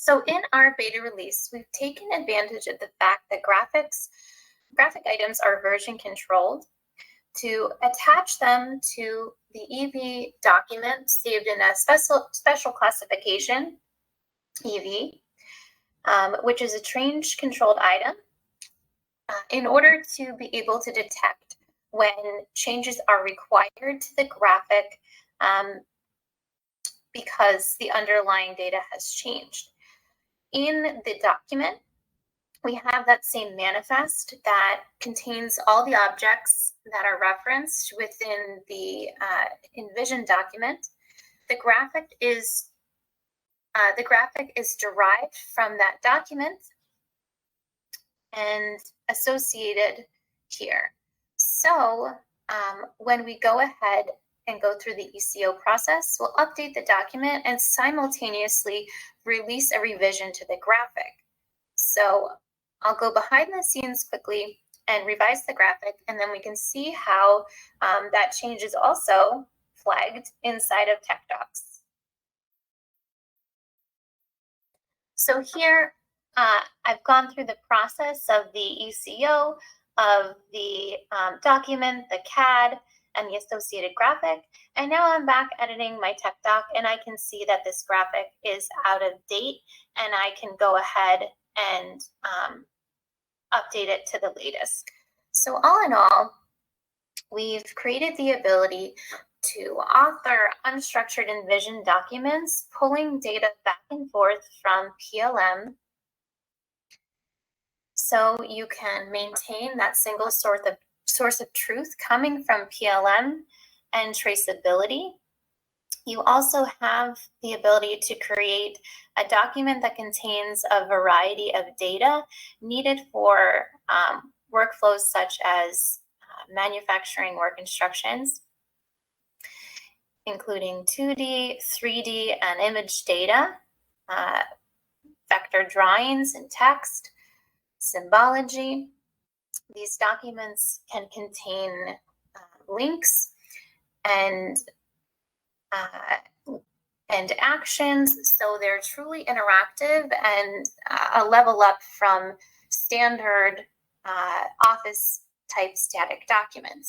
So in our beta release, we've taken advantage of the fact that graphic items are version controlled to attach them to the EV document saved in a special classification, EV, which is a change controlled item, in order to be able to detect when changes are required to the graphic because the underlying data has changed. In the document, we have that same manifest that contains all the objects that are referenced within the Envision document. The graphic is derived from that document and associated here. So when we go ahead and go through the ECO process, we'll update the document and simultaneously release a revision to the graphic. So I'll go behind the scenes quickly and revise the graphic, and then we can see how that change is also flagged inside of TechDocs. So here, I've gone through the process of the ECO, of the document, the CAD, and the associated graphic. And now I'm back editing my TechDoc, and I can see that this graphic is out of date, and I can go ahead and update it to the latest. So all in all, we've created the ability to author unstructured Envision documents, pulling data back and forth from PLM, so you can maintain that single source of truth coming from PLM and traceability. You also have the ability to create a document that contains a variety of data needed for workflows such as manufacturing work instructions, including 2D, 3D, and image data, vector drawings and text, symbology. These documents can contain links and actions, so they're truly interactive and a level up from standard office type static documents.